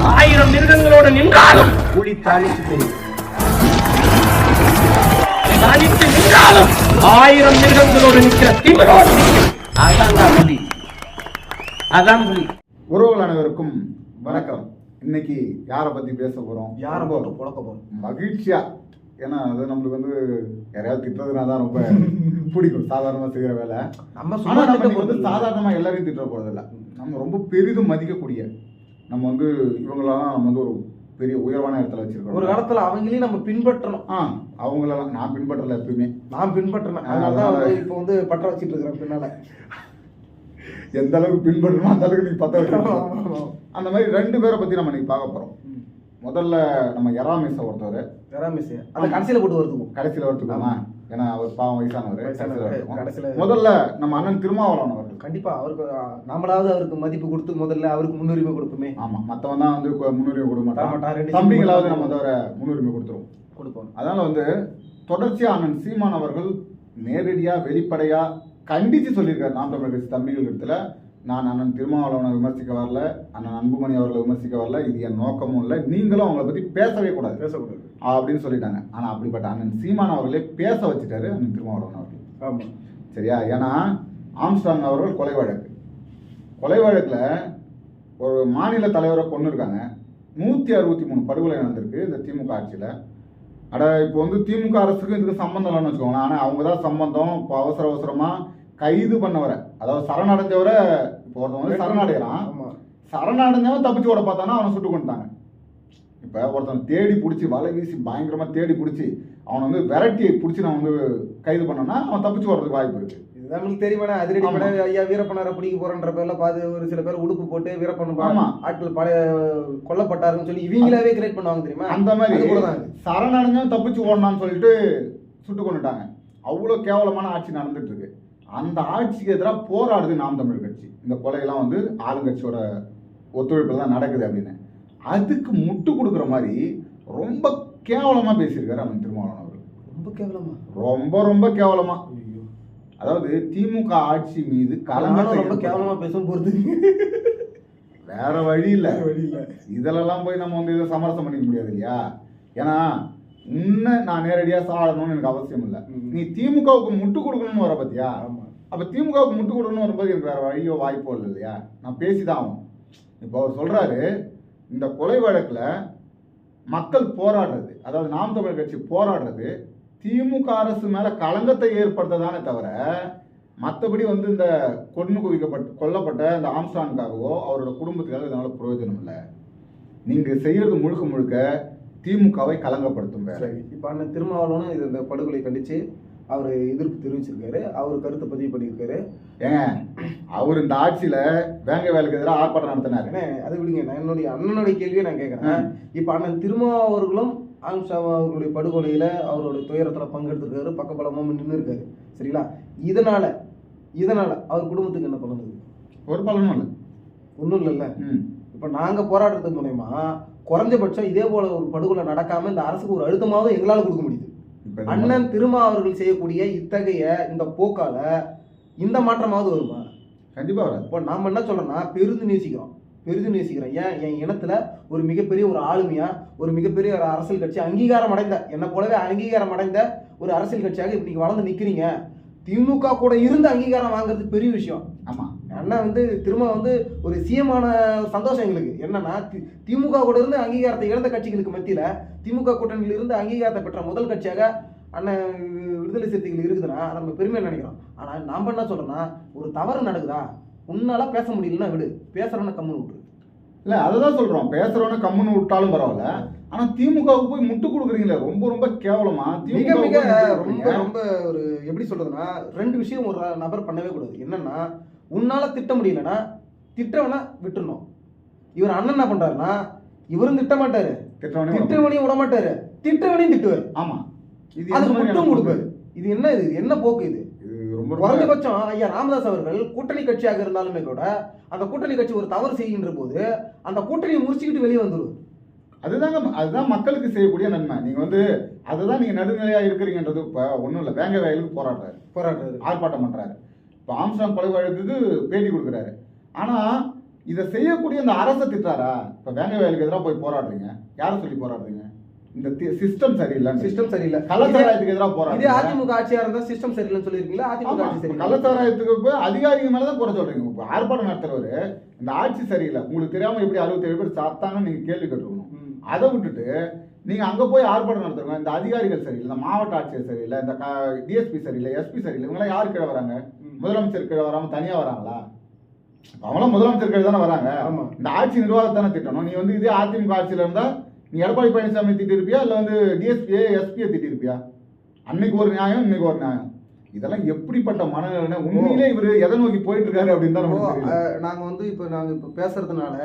1000 மிருகங்களோடு நின்றாலும் புலி தனித்து தெரியும். தனித்து நின்றாலும் 1000 மிருகங்களோடு நிற்கிற திமிரோடு அதான் புலி. அதான் புலி. உறவுகள் அனைவருக்கும் வணக்கம். இன்னைக்கு யாரை பத்தி பேச போறோம்? யாரை போட்டு புழக்க போறோம்? மகிழ்ச்சியா. ஏன்னா அது நம்மளுக்கு வந்து யாரையாவது திட்டுறதுனா தான் ரொம்ப பிடிக்கும். சாதாரணமா செய்யற வேலை. நம்ம வந்து சாதாரணமா எல்லாரையும் திட்டுற போறது இல்லை. நம்ம ரொம்ப பெரிதும் மதிக்கக்கூடிய நம்ம வந்து இவங்களெல்லாம் நம்ம வந்து ஒரு பெரிய உயர்வான இடத்துல வச்சிருக்கோம். ஒரு காலத்துல அவங்களையும் நம்ம பின்பற்றணும். அவங்களெல்லாம் நான் பின்பற்றல, எப்பயுமே நான் பின்பற்றேன். அதனாலதான் இப்போ வந்து பற்ற வச்சுட்டு இருக்கிறேன் பின்னால. எந்த அளவுக்கு பின்பற்றணும் அந்த அளவுக்கு நீங்க பத்த வச்சுக்கணும். அந்த மாதிரி 2 பேரை பத்தி நம்ம இன்னைக்கு பார்க்க போறோம். முதல்ல நம்ம எராமிஸ் ஒருத்தவர். எராமிஸ் அது கடைசியில போட்டு வருதுக்கும். கடைசியில வருதுக்குமா? ஏன்னா அவர் பாவம் வயசானவர். முதல்ல நம்ம அண்ணன் திருமாவளவன் அவர்கள். கண்டிப்பா அவருக்கு நம்மளாவது அவருக்கு மதிப்பு கொடுத்து முதல்ல அவருக்கு முன்னுரிமை கொடுப்போமே. ஆமா, மத்தவன் தான் வந்து முன்னுரிமை கொடுக்க மாட்டான். தம்பிகளாவது நம்ம தவிர முன்னுரிமை கொடுப்போம். அதனால வந்து தொடர்ச்சியா அண்ணன் சீமான் அவர்கள் நேரடியா வெளிப்படையா கண்டிச்சு சொல்லியிருக்காரு. நாம் தமிழர் கட்சி தம்பிகள் இடத்துல நான் அண்ணன் திருமாவளவனை விமர்சிக்க வரல, அண்ணன் அன்புமணி அவர்களை விமர்சிக்க வரல, இது என் நோக்கமும் இல்லை, நீங்களும் அவங்கள பத்தி பேசவே கூடாது அப்படின்னு சொல்லிட்டாங்க. ஆனா அப்படிப்பட்ட அண்ணன் சீமான் அவர்களே பேச வச்சுட்டாரு அண்ணன் திருமாவளவன் அவர்கள். சரியா? ஏன்னா ஆம்ஸ்ட்ராங் அவர்கள் கொலை வழக்குல ஒரு மாநில தலைவரை கொண்டு இருக்காங்க. 163 படுகொலை நடந்திருக்கு இந்த திமுக ஆட்சியில. இப்போ வந்து திமுக அரசுக்கு இதுக்கு சம்பந்தம் இல்லைன்னு வச்சுக்கோங்க. ஆனா அவங்க தான் சம்பந்தம். இப்போ அவசரமா கைது பண்ணவரை, அதாவது சரணடைஞ்சவரை, இப்போ ஒருத்தன் வந்து சரணடைஞ்சவன் தப்பிச்சு ஓட பார்த்தானா அவனை சுட்டு கொண்டுட்டாங்க. இப்போ ஒருத்தன் தேடி பிடிச்சி வலை வீசி பயங்கரமா தேடி பிடிச்சி அவனை வந்து விரட்டி பிடிச்சி நான் வந்து கைது பண்ணோம்னா அவன் தப்பிச்சு ஓடுறதுக்கு வாய்ப்பு இருக்கு. இதுதான் நமக்கு தெரியுமா? அதிரடி பட ஐயா வீரப்பனாரை பிடிக்க போறன்ற பேர்ல பாது ஒரு சில பேர் உடுப்பு போட்டு வீரப்பன் ஆட்கள் பழைய கொல்லப்பட்டாருன்னு சொல்லி இவங்களாவே கிரியேட் பண்ணுவாங்க தெரியுமா? அந்த மாதிரி சரணடைஞ்சவன் தப்பிச்சு ஓடனான்னு சொல்லிட்டு சுட்டு கொண்டுட்டாங்க. அவ்வளோ கேவலமான ஆட்சி நடந்துட்டு இருக்கு. அந்த ஆட்சிக்கு எதிராக போராடுது நாம் தமிழர் கட்சி. இந்த கொலையெல்லாம் வந்து ஆளுங்கட்சியோட ஒத்துழைப்பில் தான் நடக்குது அப்படின்னு அதுக்கு முட்டு கொடுக்குற மாதிரி ரொம்ப கேவலமா பேசியிருக்காரு அண்ணன் திருமாவளவன் அவர்கள். ரொம்ப கேவலமா. அதாவது திமுக ஆட்சி மீது ரொம்ப கேவலமா பேசும் போறது வேற வழி இல்ல. இதெல்லாம் போய் நம்ம வந்து இதை சமரசம் பண்ணிக்க முடியாது இல்லையா? ஏன்னா நான் நேரடியா சாடணும்னு எனக்கு அவசியம் இல்லை. நீ திமுகவுக்கு முட்டு கொடுக்கணும்னு வர பத்தியா? அப்ப திமுகவுக்கு முட்டு கொடுக்கணும்னு வரும்போது எனக்கு வேற வழியோ வாய்ப்போ இல்லை இல்லையா? நான் பேசிதான் ஆகும். இப்போ அவர் சொல்றாரு, இந்த கொலை வழக்குல மக்கள் போராடுறது, அதாவது நாம் தமிழர் கட்சி போராடுறது திமுக அரசு மேல களங்கத்தை ஏற்படுத்ததானே தவிர மற்றபடி வந்து இந்த கொல்லப்பட்ட இந்த ஆம்ஸ்ட்ராங்காகவோ அவரோட குடும்பத்துக்காக இதனால பிரயோஜனம் இல்லை. நீங்க செய்யறது முழுக்க திமுகவை கலங்கப்படுத்தும். வேற இப்போ அண்ணன் திருமாவளவனும் இது இந்த படுகொலை கண்டிச்சு அவர் எதிர்ப்பு தெரிவிச்சிருக்காரு. அவர் கருத்தை பதிவு பண்ணியிருக்காரு. ஏங்க அவர் இந்த ஆட்சியில வேங்க வேலைக்கு எதிராக ஆர்ப்பாட்டம் நடத்தினாரு. அது விடுங்க, நான் என்னுடைய அண்ணனுடைய கேள்வியை நான் கேட்கறேன். இப்போ அண்ணன் திருமாவளவன் அவர்களும் ஆம்ஸ்ட்ராங் அவர்களுடைய படுகொலையில அவருடைய துயரத்துல பங்கெடுத்திருக்காரு, பக்கபலமும் நின்று இருக்காரு. சரிங்களா? இதனால அவர் குடும்பத்துக்கு என்ன பண்ணுது? ஒரு பலனும் இல்லை, ஒன்றும் இல்லைல்ல. இப்போ நாங்க போராடுறது மூலயமா குறைஞ்சபட்சம் இதே போல ஒரு படுகொலை நடக்காம இந்த அரசுக்கு ஒரு அழுத்தமாவது எங்களால் கொடுக்க முடியுது. அண்ணன் திருமா அவர்கள் செய்யக்கூடிய இத்தகைய இந்த போக்கால இந்த மாற்றமாவது வருமா? கண்டிப்பா வராது. இப்போ நாம என்ன சொல்றோம்னா பெரிதும் நேசிக்கிறோம். ஏன் என் இனத்துல ஒரு மிகப்பெரிய ஒரு ஆளுமையா ஒரு மிகப்பெரிய ஒரு அரசியல் கட்சி அங்கீகாரம் அடைந்த என்ன போலவே அங்கீகாரம் அடைந்த ஒரு அரசியல் கட்சியாக இப்ப நீங்க வளர்ந்து நிக்கிறீங்க. திமுக கூட இருந்து அங்கீகாரம் வாங்குறது பெரிய விஷயம். ஆமா, அண்ணா வந்து திரும்ப வந்து ஒரு சிஎமான சந்தோஷம் எங்களுக்கு என்னன்னா, திமுக கூட இருந்து அங்கீகாரத்தை இழந்த கட்சிகளுக்கு மத்தியில திமுக கூட்டணியில் இருந்து அங்கீகாரத்தை பெற்ற முதல் கட்சியாக அண்ணன் விடுதலை சிறுத்தைகள் இருக்குதுன்னா நம்ம பெருமையை நினைக்கிறோம். ஆனா நாம என்ன சொல்றோம்னா, ஒரு தவறு நடக்குதா, உன்னால பேச முடியலன்னா விடு, பேசுறவன கம்முன்னு விட்டுரு. இல்ல அதுதான் சொல்றோம், பேசுறவன கம்முன்னு விட்டாலும் பரவாயில்ல. ஆனா திமுகவுக்கு போய் முட்டு கொடுக்குறீங்களே ரொம்ப கேவலமா. ரொம்ப ஒரு எப்படி சொல்றதுன்னா, 2 விஷயம் ஒரு நபர் பண்ணவே கூடாது. என்னன்னா, உன்னால திட்ட முடியலன்னா திட்டவனா விட்டுறணும். இவர் அண்ணன் என்ன பண்றாருன்னா, இவரும் திட்ட மாட்டாரு, திட்டவனையும் விட மாட்டாரு, திட்டவனையும் திட்டுவாரு. ஆமா, இது மட்டும் கொடுப்பாரு. இது என்ன போக்கு? இது குறைஞ்சபட்சம் ஐயா ராமதாஸ் அவர்கள் கூட்டணி கட்சியாக இருந்தாலுமே கூட அந்த கூட்டணி கட்சி ஒரு தவறு செய்கின்ற போது அந்த கூட்டணியை முடிச்சுக்கிட்டு வெளியே வந்துடும். அதுதான் மக்களுக்கு செய்யக்கூடிய நன்மை. நீங்க வந்து அதுதான் நீங்க நடுநிலையா இருக்கிறீங்கன்றது. இப்ப ஒண்ணும் இல்ல, வேங்க வயலுக்கு போராடுறாரு, ஆர்ப்பாட்டம் பண்றாரு. இப்போ ஆம்ஸ்ட்ராங் கொலை வழக்குக்கு பேட்டி கொடுக்குறாரு. ஆனா இதை செய்யக்கூடிய இந்த அரசை திட்டாரா? இப்ப வேங்க வயலுக்கு எதிராக போய் போராடுறீங்க, யாரை சொல்லி போராடுறீங்க? இந்த சிஸ்டம் சரியில்லை, சிஸ்டம் சரியில்லை, கள்ளச்சாராயத்துக்கு எதிராக போராடுறீங்க. இதே அதிமுக ஆட்சியா இருந்தா சிஸ்டம் சரியில்லைன்னு சொல்லிருக்கீங்களா? அதிமுக ஆட்சி சரி, கள்ளச்சாராயத்துக்கு போய் அதிகாரிகள் மேலதான் குறை சொல்றீங்க. இப்ப ஆர்ப்பாட்டம் நடத்துறவரு இந்த ஆட்சி சரியில்லை, உங்களுக்கு தெரியாம எப்படி 67 பேர் சாத்தாங்கன்னு நீங்க கேள்வி கேட்டுருக்கணும். அதை விட்டுட்டு நீங்க அங்க போய் ஆர்ப்பாட்டம் நடத்துறீங்க. இந்த அதிகாரிகள் சரியில்லை, இந்த மாவட்ட ஆட்சியர் சரியில்லை, இந்த டிஎஸ்பி சரியில்லை, எஸ்பி சரியில்லை, இவங்க யாரு கீழே வராங்க? முதலமைச்சர் கீழே வராம தனியா வராங்களா? அவங்களாம் முதலமைச்சர் கீழே தானே வராங்க. இந்த ஆட்சி நிர்வாகத்தானே திட்டணும். நீ வந்து இதே அதிமுக ஆட்சியில இருந்தா நீ எடப்பாடி பழனிசாமி திட்டி இருப்பியா, இல்ல வந்து டிஎஸ்பியை எஸ்பியை திட்டி இருப்பியா? அன்னைக்கு ஒரு நியாயம், இன்னைக்கு ஒரு நியாயம். இதெல்லாம் எப்படிப்பட்ட மனநிலை? உண்மையிலே இவரு எதை நோக்கி போயிட்டு இருக்காரு அப்படின்னு தான் நாங்க வந்து இப்ப பேசுறதுனால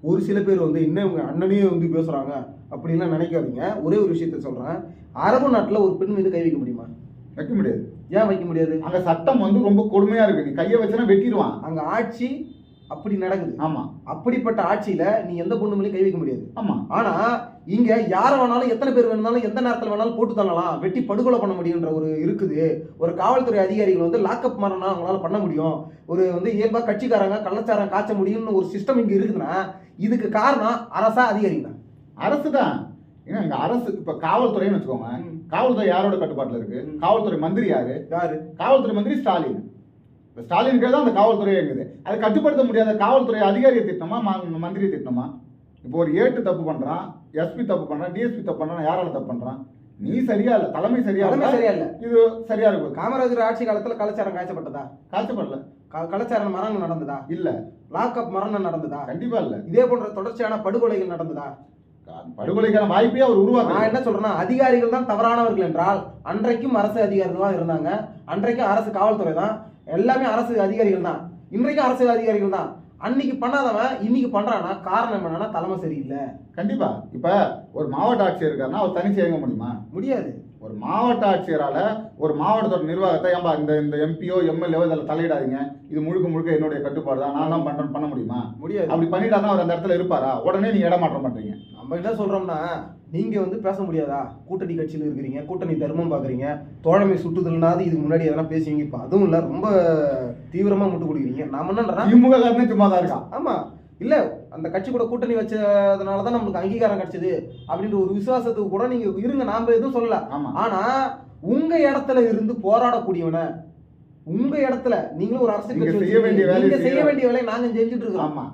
ஒரு சில பேர் வந்து இன்னும் இவங்க அண்ணனையே வந்து பேசுறாங்க அப்படின்லாம் நினைக்காதீங்க. ஒரே ஒரு விஷயத்த சொல்றேன். அரபு நாட்டுல ஒரு பெண் மீது கை வைக்க முடியுமா? வைக்க முடியாது. ஏன் வைக்க முடியாது? அங்க சட்டம் வந்து ரொம்ப கொடுமையா இருக்கு. நீ கையை வச்சனா வெட்டிடுவான். அங்க ஆட்சி அப்படி நடக்குது. ஆமா, அப்படிப்பட்ட ஆட்சியில நீ எந்த பொண்ணு மேலேயும் கை வைக்க முடியாது. ஆமா. ஆனா இங்க யார வேணாலும் எத்தனை பேர் வேணாலும் எந்த நேரத்துல வேணாலும் போட்டு தள்ளலாம், வெட்டி படுகொலை பண்ண முடியுன்ற ஒரு இருக்குது. ஒரு காவல்துறை அதிகாரிகள் வந்து லாக்அப் மரணம் அவங்களால பண்ண முடியும். ஒரு வந்து இயல்பா கட்சிக்காரங்க கள்ளச்சாரம் காய்ச்ச முடியும்னு ஒரு சிஸ்டம் இங்க இருக்குதுன்னா இதுக்கு காரணம் அரசா அதிகாரிங்க? அரசு தான். ஏன்னா இங்க அரசு இப்ப காவல்துறைன்னு வச்சுக்கோங்க. காவல்துறை யாரோட கட்டுப்பாட்டுல இருக்கு? காவல்துறை மந்திரி யாரு? காவல்துறை மந்திரி ஸ்டாலின். ஸ்டாலின் தான் அந்த காவல்துறையே இருக்குது. அதை கட்டுப்படுத்த முடியாத காவல்துறை அதிகாரியை திட்டமா மந்திரியை திட்டமா? இப்போ ஒரு ஏட்டு தப்பு பண்றான், எஸ்பி தப்பு பண்றான், டிஎஸ்பி தப்பு பண்றான், யாரால தப்பு பண்றான்? நீ சரியா இல்ல, தலைமை சரியா இல்ல. இது சரியா இருக்கும். காமராஜர் ஆட்சி காலத்துல கலாச்சாரம் காய்ச்சப்பட்டதா? காய்ச்சப்படல. கலாச்சாரம் மரணம் நடந்ததா? இல்ல. லாக்அப் மரணம் நடந்ததா? கண்டிப்பா இல்ல. இதே போன்ற தொடர்ச்சியான படுகொலைகள் நடந்ததா? படுகொலைக்கான வாய்ப்பே அவர் உருவாக்க. நான் என்ன சொல்றேன்னா, அதிகாரிகள் தான் தவறானவர்கள் என்றால் அன்றைக்கும் அரசு அதிகாரிகள் தான் இருந்தாங்க. அன்றைக்கும் அரசு காவல்துறை தான், எல்லாமே அரசு அதிகாரிகள் தான். இன்றைக்கும் அரசு அதிகாரிகள் தான். அன்னைக்கு பண்ணாதவன் இன்னைக்கு பண்றானா? காரணம் என்னன்னா தலைமை சரியில்லை. கண்டிப்பா. இப்ப ஒரு மாவட்ட ஆட்சியர் இருக்காருன்னா அவர் தனிச்சு இயங்க முடியுமா? முடியாது. ஒரு மாவட்ட ஆட்சியரால ஒரு மாவட்டத்தோட நிர்வாகத்தை ஏன்பா இந்த எம்பியோ எம்எல்ஏவோ இதில் தலையிடாதீங்க, இது முழுக்க முழுக்க என்னுடைய கட்டுப்பாடு தான், நான் தான் பண்றேன்னு பண்ண முடியுமா? முடியாது. அப்படி பண்ணிட்டாருன்னா அவர் அந்த இடத்துல இருப்பாரா? உடனே நீங்க இடமாற்றம் பண்றீங்க. நம்ம என்ன சொல்றோம்னா, நீங்க வந்து பேச முடியாதா? கூட்டணி கட்சியில் இருக்கிறீங்க, கூட்டணி தர்மம் பாக்குறீங்க, தோழமை சுட்டுதல்னாது இதுக்கு முன்னாடி எதனா பேசுவீங்க. இப்ப அதுவும் இல்ல, ரொம்ப தீவிரமா முட்டு கொடுக்குறீங்க. நாம என்னன்றா திமுக காரனே சும்மா தான் இருக்கான். ஆமா, இல்ல அந்த கட்சி கூட கூட்டணி வச்சதுனாலதான் நம்மளுக்கு அங்கீகாரம் கிடைச்சது அப்படின்ற ஒரு விசுவாசத்துக்கு கூட நீங்க இருங்க, நாம எதுவும் சொல்லல. ஆனா உங்க இடத்துல இருந்து போராடக்கூடியவன, உங்க இடத்துல நீங்களும் ஒரு அரசு செய்ய வேண்டிய வேலையை நாங்க செஞ்சுட்டு இருக்கோம். ஆமா,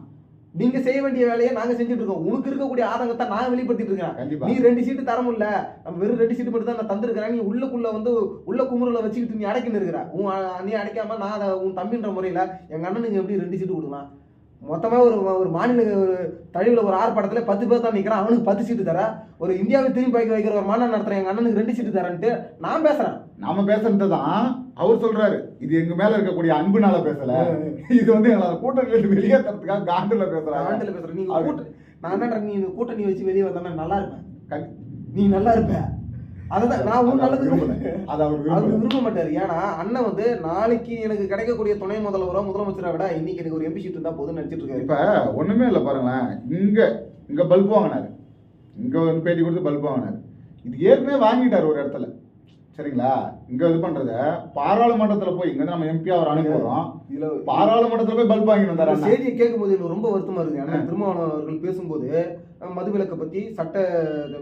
நீங்க செய்ய வேண்டிய வேலையை நாங்க செஞ்சுட்டு இருக்கோம். உனக்கு இருக்கக்கூடிய ஆதங்கத்தை நான் வெளிப்படுத்திட்டு இருக்கேன். நீ 2 சீட்டு தர முடியல, நம்ம வெறும் 2 சீட்டு மட்டும் தான் நான் தந்திருக்கிறேன். நீ உள்ளுக்குள்ள வந்து உள்ள குமுறல வச்சுக்கிட்டு நீ அடைக்கணும் இருக்கிற. நீ அடைக்காம நான் உன் தம்பின்ற முறையில எங்க அண்ணனுக்கு எப்படி 2 சீட்டு கொடுக்கலாம்? மொத்தமா ஒரு மாநில ஒரு தழிவுல ஒரு ஆர்ப்பாட்டத்துல 10 பேர் தான் நிக்கிறான், அவனுக்கு 10 சீட்டு தர. ஒரு இந்தியாவை திரும்பி வைக்கிற ஒரு மாநாடு நடத்துறேன், எங்க அண்ணனுக்கு 2 சீட்டு தரேன்ட்டு நான் பேசுறேன். நாம பேசுறதுதான் அவர் சொல்றாரு. இது எங்க மேல இருக்கக்கூடிய அன்புனால பேசல, இது வந்து எங்களோட கூட்டணியில வெளியேறதுக்காக காண்டுல பேசுறேன். நீங்க நான் என்ன, நீ கூட்டணி வச்சு வெளியே வந்தா நல்லா இருப்பேன், நீ நல்லா இருப்ப. அதுதான் நான் ஒரு நல்லது அவர் விரும்ப மாட்டாரு. ஏன்னா அண்ணன் வந்து நாளைக்கு எனக்கு கிடைக்கக்கூடிய துணை முதல்வரோ முதலமைச்சரை விட இன்னைக்கு எனக்கு ஒரு எம்பி சீட் இருந்தா போதும்னு நினைச்சிட்டு இருக்காரு. இப்ப ஒண்ணுமே இல்ல பாருங்களேன், இங்க பல்பு வாங்கினாரு, இங்க வந்து பேட்டி கொடுத்து பல்பு வாங்கினாரு. இது ஏற்கனவே வாங்கிட்டாரு ஒரு இடத்துல, சரிங்களா? இங்க இது பண்றத பாராளுமன்றத்துல போய் இங்க நம்ம எம்பி அவர் அனுப்பி போறோம், இதுல பாராளுமன்றத்துல போய் பல்பு வாங்கி வந்தாரு. செய்தியை கேட்கும் போது எனக்கு ரொம்ப வருத்தமா இருக்கு. அண்ணன் திருமாவளவன் அவர்கள் பேசும்போது மதுவிலக்கை பத்தி சட்ட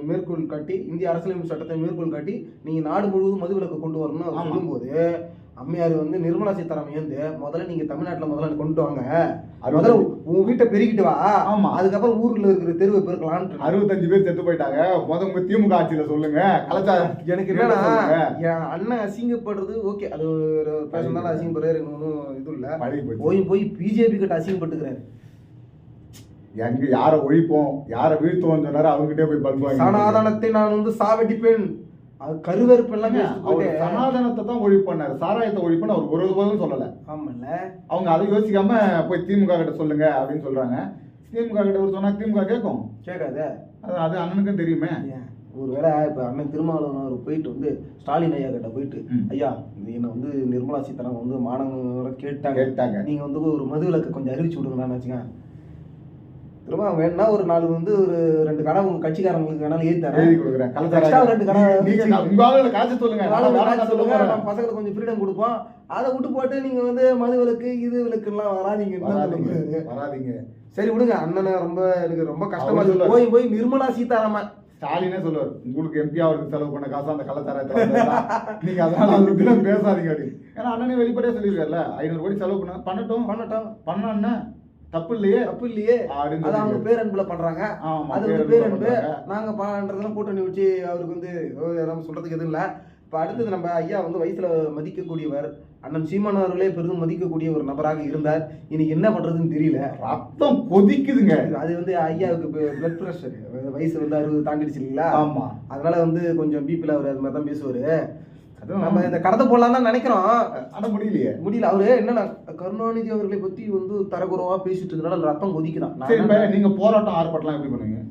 மேற்கோள் காட்டி, இந்திய அரசியலமைப்பு சட்டத்தை மேற்கோள் காட்டி நீங்க நாடு முழுவதும் மதுவிலக்கு கொண்டு வரணும்னு அவர் சொல்லும்போது, அம்மையார் வந்து நிர்மலா சீதாராமன் வந்து முதல்ல நீங்க தமிழ்நாட்டுல முதல்ல கொண்டு வாங்க, முதல்ல உன் வீட்டை பெருகிட்டு வா, அதுக்கப்புறம் ஊர்ல இருக்கிற தெருவை பெருக்கலாம். 65 பேர் செத்து போயிட்டாங்க, உங்க திமுக ஆட்சியில சொல்லுங்க. கலாச்சாரம் எனக்கு என்னன்னா, என் அண்ணன் அசிங்கப்படுறது ஓகே, அது பேசுறதுனால அசிங்கப்படுறாரு, ஒன்றும் இது இல்ல. போய் பிஜேபி கிட்ட அசிங்கப்பட்டுக்கிறாரு. எங்க யார ஒழிப்போம், யார வீழ்த்துவோம் சொன்னாரு, அவங்ககிட்டே போய் பல்பு. சனாதனத்தை நான் வந்து சாவடிப்பேன், அது கருவறுப்பு எல்லாமே. சனாதனத்தை தான் ஒழிப்பாரு, சாராயத்தை ஒழிப்புன்னு அவர் ஒரு போதும் சொல்லல. ஆமால, அவங்க அதை யோசிக்காம போய் திமுக கிட்ட சொல்லுங்க அப்படின்னு சொல்றாங்க. திமுக கிட்ட ஒரு சொன்னா திமுக கேட்கும், கேட்காத. அது அண்ணனுக்கும் தெரியுமே. ஒருவேளை இப்ப அண்ணன் திருமாவளவன் அவர் போயிட்டு வந்து ஸ்டாலின் ஐயா கிட்ட போயிட்டு, ஐயா என்ன வந்து நிர்மலா சீதாராமன் வந்து மாணவர்களோட கேட்டாங்க, நீங்க வந்து ஒரு மதுவிலக்கை கொஞ்சம் அறிவிச்சு விடுங்கன்னு வச்சுங்க. திரும்ப வேணா ஒரு 4 வந்து ஒரு 2 கடை உங்க கட்சிக்காரங்களுக்கு வேணாலும் எழுதி கொடுக்குறேன், 2 கடை சொல்லுங்க, நம்ம பசங்களுக்கு கொஞ்சம் ஃப்ரீடம் கொடுப்போம். அதை விட்டு போட்டு நீங்க வந்து மது விலக்கு இது விலக்குலாம் வராதீங்க. சரி விடுங்க, அண்ணனை ரொம்ப எனக்கு ரொம்ப கஷ்டமா அவர் இருக்கு. போய் போய் நிர்மலா சீதாராமன் ஸ்டாலினே சொல்லுவார், உங்களுக்கு எம்பி அவருக்கு செலவு பண்ண காசு அந்த கள்ளத்தரத்தை நீங்க அதனால அதை பத்தி பேசாதீங்க அப்படின்னு. ஏன்னா அண்ணனே வெளிப்படையா சொல்லியிருக்காருல்ல, 500 கோடி செலவு பண்ணட்டும் பண்ண தப்பு இல்லையே அது அவங்க பேரன்புல பண்றாங்க. அது வந்து பேரன்பு. நாங்க பண்றதெல்லாம் கூட்டணி வச்சு அவருக்கு வந்து நம்ம சொல்றதுக்கு எதுவும் இல்ல. இப்ப அடுத்தது நம்ம ஐயா வந்து வயசுல மதிக்கக்கூடியவர், அண்ணன் சீமான் அவர்களே பெரிதும் மதிக்கக்கூடிய ஒரு நபராக இருந்தார். இன்னைக்கு என்ன பண்றதுன்னு தெரியல. ரத்தம் கொதிக்குதுங்க. அது வந்து ஐயாவுக்கு பிளட் பிரஷர், வயசு வந்து 60 தாண்டிடுச்சு இல்லைங்களா? ஆமா. அதனால வந்து கொஞ்சம் பிபில அவர் அது மாதிரி தான் பேசுவாரு. நம்ம இந்த கடத்தை போடலாம் தான் நினைக்கிறோம், ஆனா முடியல. அவரு என்னன்னா கருணாநிதி அவர்களை பத்தி வந்து தரகுறவா பேசிட்டு இருக்கனால ரத்தம் கொதிக்குதான். சரி, நீங்க போராட்டம் ஆர்ப்பாட்டம் எப்படி பண்ணுவீங்க?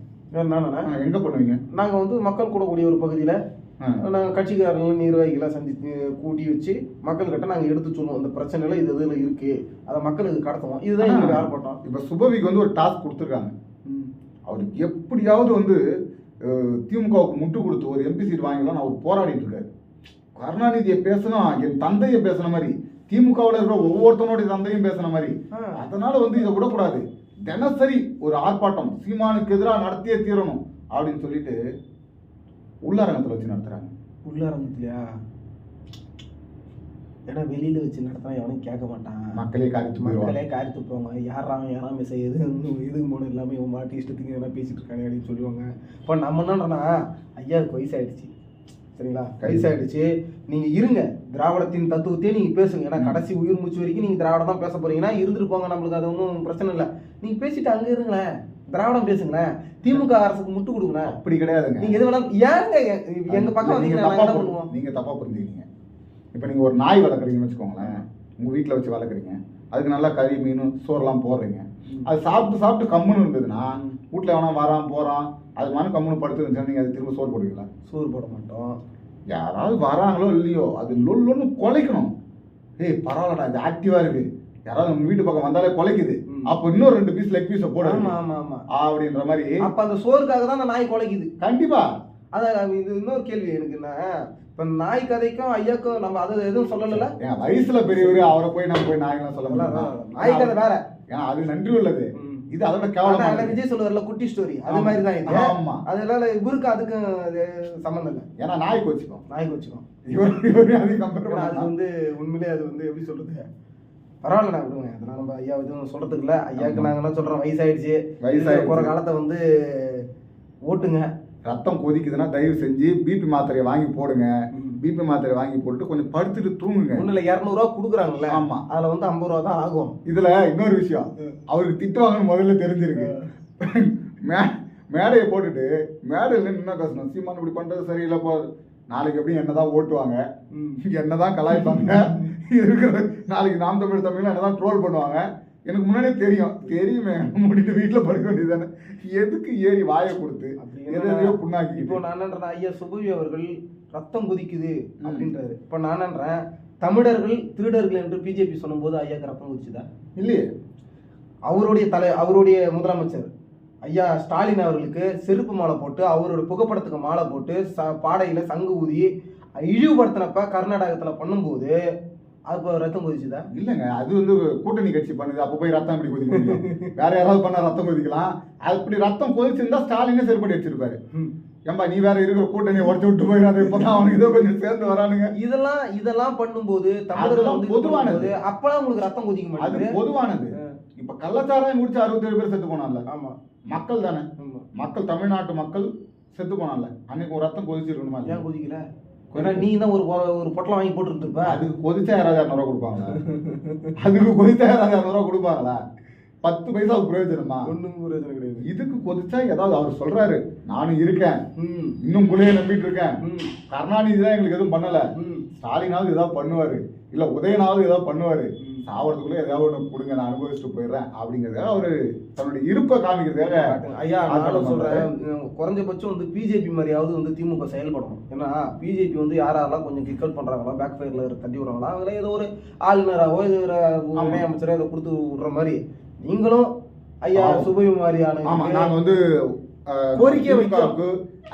எங்க பண்ணுவீங்க? நாங்க வந்து மக்கள் கூடக்கூடிய ஒரு பகுதியில நாங்கள் கட்சிக்காரர்கள் நிர்வாகிகளை சந்தித்து கூட்டி வச்சு மக்கள்கிட்ட நாங்கள் எடுத்து சொல்லுவோம், இந்த பிரச்சனைலாம் இது இதில் இருக்கு, அதை மக்களுக்கு கடத்துவோம். இதுதான் எங்களுக்கு ஆர்ப்பாட்டம். இப்போ சுபவிக்கு வந்து ஒரு டாஸ்க் கொடுத்துருக்காங்க. அவருக்கு எப்படியாவது வந்து திமுகவுக்கு முட்டு கொடுத்து ஒரு எம்பி சீட் வாங்கலாம் அவர் போராடிட்டு இருக்காரு. கருணாநிதியை பேசினா என் தந்தையை பேசுன மாதிரி, திமுகவில் இருக்கிற ஒவ்வொருத்தனுடைய தந்தையும் பேசுன மாதிரி. அதனால வந்து இதை விடக்கூடாது, தினசரி ஒரு ஆர்ப்பாட்டம் சீமானுக்கு எதிராக நடத்தியே தீரணும் அப்படின்னு சொல்லிட்டு உள்ளரங்கத்தில் வச்சு நடத்துறாங்க. உள்ளரங்கத்திலயா? ஏன்னா வெளியில வச்சு நடத்தினா எவனும் கேட்க மாட்டான், மக்களே காரித்து போவாங்க. யாராமே செய்யுது இதுக்கு மூணு எல்லாமே இவன் மாட்டி இஷ்டத்துக்கு எதனா பேசிட்டு இருக்காங்க அப்படின்னு சொல்லுவாங்க. இப்போ நம்ம என்னன்றனா ஐயாவுக்கு வயசாயிடுச்சு, சரிங்களா? வயசாயிடுச்சு, நீங்க இருங்க, திராவிடத்தின் தத்துவத்தையே நீங்க பேசுங்க. ஏன்னா கடைசி உயிர் மூச்சு வரைக்கும் நீங்க திராவிடம் தான் பேச போறீங்கன்னா இருந்துட்டு போங்க, நம்மளுக்கு அது ஒன்றும் பிரச்சனை இல்லை. நீங்க பேசிட்டு அங்க இருங்களேன், திராவிடம் பேசுங்களேன், திமுக அரசுக்கு முட்டு கொடுங்க. அப்படி கிடையாதுங்க. நீங்க எது வேணாலும் ஏங்க எங்க பக்கம் நீங்க தப்பா புரிஞ்சுக்கிங்க. இப்போ நீங்க ஒரு நாய் வளர்க்குறீங்கன்னு வச்சுக்கோங்களேன், உங்க வீட்டில் வச்சு வளர்க்குறீங்க, அதுக்கு நல்லா கறி மீன் சோறுலாம் போடுறீங்க. அது சாப்பிட்டு கம்முன்னு இருந்ததுன்னா வீட்டில் எவனா வரான் போறான், அது மாதிரி கம்முன்னு படுத்துருந்துச்சுன்னா நீங்க அது திரும்ப சோறு போடுவீங்களா? சோறு போட மாட்டோம். யாராவது வராங்களோ இல்லையோ அது லொல்லொன்னு குலைக்கணும். ஏய் பரவாயில்லடா, இது ஆக்டிவா இருக்கு, யாராவது நம்ம வீட்டு பக்கம் வந்தாலே குலைக்குது, அப்ப இன்னொரு 2 பீஸ் லெக் பீஸை போட அப்படின்ற மாதிரி. அப்ப அந்த சோறுக்காக தான் அந்த நாய் குலைக்குது. கண்டிப்பா. அதான் இது இன்னொரு கேள்வி எனக்கு என்ன, இப்ப நாய் கதைக்கும் ஐயாக்கும் நம்ம அதை எதுவும் சொல்லல. வயசுல பெரியவரு அவரை போய் நம்ம போய் நாய்லாம் சொல்ல முடியல. நாய் கதை வேற, ஏன்னா அது நன்றி உள்ளது, இது அதோட கேவலம். விஜய் சொல்லுவார்ல குட்டி ஸ்டோரி, அது மாதிரி தான் இது. ஆமா, அதனால இவருக்கு அதுக்கு சம்பந்தம் இல்லை. ஏன்னா நாய் கோச்சுக்கும் இவரு அது வந்து உண்மையிலே அது வந்து எப்படி சொல்றது, பரவாயில்ல விடுங்க, அதெல்லாம் நம்ம ஐயா எதுவும் சொல்றதுக்கு இல்லை. ஐயாவுக்கு நாங்க என்ன சொல்றோம், வயசாயிடுச்சு, போற காலத்தை வந்து ஓட்டுங்க. ரத்தம் கொதிக்குதுன்னா தயவு செஞ்சு பிபி மாத்திரையை வாங்கி போடுங்க. பிபி மாத்திரை வாங்கி போட்டு கொஞ்சம் படுத்துட்டு தூங்குங்க. ஒண்ணுல 200 ரூபா கொடுக்குறாங்கல்ல, ஆமா, அதுல வந்து 50 ரூபா தான் ஆகும். இதுல இன்னொரு விஷயம், அவருக்கு திட்டுவாங்கன்னு முதல்ல தெரிஞ்சிருக்கு. மேடையை போட்டுட்டு மேடையில் என்ன பேசணும், சீமான் இப்படி பண்றது சரியில்லை போ, நாளைக்கு எப்படி என்னதான் ஓட்டுவாங்க, என்னதான் கலாய்ப்பாங்க, இருக்கிற நாளைக்கு நாம் தமிழ் என்னதான் ட்ரோல் பண்ணுவாங்க, எனக்கு முன்னாடியே தெரியுமே, மூடிட்டு வீட்டுல படுக்க வேண்டியதானே, எதுக்கு ஏறி வாயை கொடுத்து எதையோ புண்ணாக்கி. இப்போ நான் என்னன்றேன், ஐயா சுபவி அவர்கள் ரத்தம் கொதிக்குது அப்படின்றாரு. இப்போ நான் என்னன்றேன், தமிழர்கள் திருடர்கள் என்று பிஜேபி சொல்லும் போது ஐயாக்கு ரத்தம் கொதிச்சுதா? இல்லையே. அவருடைய முதலமைச்சர் ஐயா ஸ்டாலின் அவர்களுக்கு செருப்பு மாலை போட்டு, அவரோட புகைப்படத்துக்கு மாலை போட்டு, பாடையில சங்கு ஊதி இழிவுபடுத்தினப்ப கர்நாடகத்துல பண்ணும்போது அப்போ ரத்தம் கொதிச்சுதா? இல்லைங்க, அது வந்து கூட்டணி கட்சி பண்ணுது, அப்போ போய் ரத்தம் எப்படி கொதிக்க முடியும்? வேற யாராவது பண்ணா ரத்தம் கொதிக்கலாம். அப்படி ரத்தம் கொதிச்சிருந்தா ஸ்டாலினே செருப்படி வச்சிருப்பாரு. ஏம்பா நீ வேற இருக்கிற கூட்டணியை உடச்சு விட்டு போயிடாது, இப்பதான் அவனுக்கு இதோ கொஞ்சம் சேர்ந்து வரானுங்க. இதெல்லாம் பண்ணும்போது தமிழர்கள் பொதுவானது, அப்பெல்லாம் உங்களுக்கு ரத்தம் கொதிக்க மாட்டேங்குது. அது பொதுவானது. இப்ப கள்ளச்சாராயம் குடிச்சு 67 பேர் செத்து போனான்ல, ஆமா, மக்கள் தானே, மக்கள், தமிழ்நாட்டு மக்கள் செத்து போனான்ல, அன்னைக்கு ஒரு ரத்தம் கொதிச்சிருக்கணுமா? ஏன் கொதிக்கல? நீ தான் ஒரு பொட்டலம் வாங்கி போட்டு இருப்ப. அதுக்கு கொதிச்சா யாராவது 200 ரூபா கொடுப்பாங்களா? அதுக்கு கொதிச்சா யாராவது 200 ரூபா கொடுப்பாங்களா? 10 பைசாவுக்கு பிரயோஜனமா? ஒன்றும் பிரயோஜனம் கிடையாது. இதுக்கு கொதிச்சா ஏதாவது அவர் சொல்றாரு, நானும் இருக்கேன், இன்னும் புள்ளைய நம்பிட்டு இருக்கேன், கருணாநிதி தான் எங்களுக்கு எதுவும் பண்ணல, ஸ்டாலினாவது ஏதாவது பண்ணுவாரு, இல்ல உதயனாவது ஏதாவது பண்ணுவாரு, சாவறதுக்குள்ள ஏதாவது ஒன்று கொடுங்க நான் அனுபவிச்சுட்டு போயிடுறேன் அப்படிங்கிறதுக்காக அவரு தன்னுடைய இருப்பை காமிக்கிறதுக்காக. ஐயா நான் சொல்றேன், குறைஞ்சபட்சம் வந்து பிஜேபி மாதிரியாவது வந்து திமுக செயல்படணும். ஏன்னா பிஜேபி வந்து யாரெல்லாம் கொஞ்சம் கிக் அவுட் பண்றாங்களோ, பேக் ஃபயர்ல தட்டி விடுறாங்களோ, அவங்கள ஏதோ ஒரு ஆளுநராவோ இது ஒரு அமைச்சரோ இதை கொடுத்து விடுற மாதிரி நீங்களும் ஐயா சுபவி மாதிரியான. ஆமா, நாங்க வந்து கோரிக்கை வைக்கிறோம்,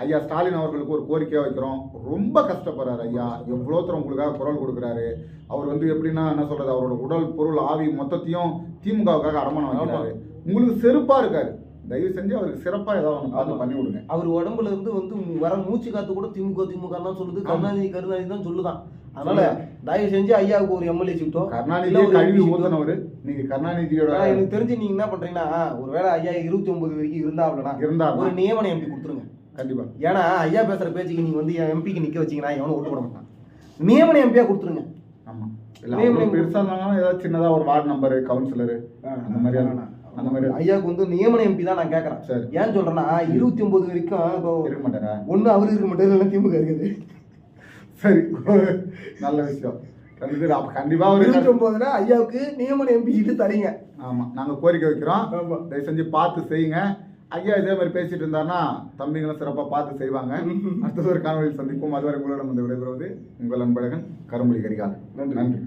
ஐயா ஸ்டாலின் அவர்களுக்கு ஒரு கோரிக்கையா வைக்கிறோம். ரொம்ப கஷ்டப்படுறாரு ஐயா, எவ்வளோ தூரம் உங்களுக்காக குரல் கொடுக்குறாரு. அவர் வந்து எப்படின்னா என்ன சொல்றது, அவரோட உடல் பொருள் ஆவி மொத்தத்தையும் திமுகவுக்காக அடமானம் வைக்கிறாரு. உங்களுக்கு செருப்பா இருக்காரு, தயவு செஞ்சு அவருக்கு சிறப்பா ஏதாவது ஒன்று பார்த்து பண்ணி விடுங்க. அவர் உடம்புல இருந்து வந்து வர மூச்சு காத்து கூட திமுக தான் சொல்லுது, கருணாநிதி தான் சொல்லுதான். அதனால தயவு செஞ்சு ஐயாவுக்கு ஒரு எம்எல்ஏ சீட்டோ, கருணாநிதியை கழுவி ஊத்துனவர் நீங்க கருணாநிதியோட. எனக்கு தெரிஞ்சு நீங்க என்ன பண்றீங்கன்னா, ஒருவேளை ஐயா 29 வரைக்கும் இருந்தா ஒரு நியமன எம்பி கொடுத்துருங்க. கண்டிப்பா. ஏன்னா ஐயா பேசுற பேச்சுக்கு நீங்க வந்து எம்பிக்கு நிக்க வச்சீங்கன்னா எவனும் ஓட்டு போட மாட்டான். நியமன எம்பியா கொடுத்துருங்க. ஆமா, பெருசா இருந்தாலும் ஏதாவது சின்னதா ஒரு வார்டு நம்பரு, கவுன்சிலரு அந்த மாதிரி ஐயாவுக்கு வந்து நியமன எம்பி தான் நான் கேட்கறேன். சரி, ஏன்னு சொல்றேன்னா 29 வரைக்கும் இருக்க மாட்டாரா? ஒண்ணு அவரு இருக்க மாட்டாரு, இல்லை திமுக இருக்குது. சரி, நல்ல விஷயம். கண்டிப்பா ஒரு 29ல ஐயாவுக்கு நியமன எம்பி சீட்டு தரீங்க. ஆமா, நாங்க கோரிக்கை வைக்கிறோம், தயவு செஞ்சு பார்த்து செய்யுங்க. ஐயா இதே மாதிரி பேசிட்டு இருந்தாருன்னா தம்பிங்களும் சிறப்பா பார்த்து செய்வாங்க. அடுத்தது ஒரு காணொலியில் சந்திப்போம். அதுவரை உங்களிடம் வந்து விடைபெறுவது உங்கள் அன்பழகன், கரும்புலி கரிகால். நன்றி.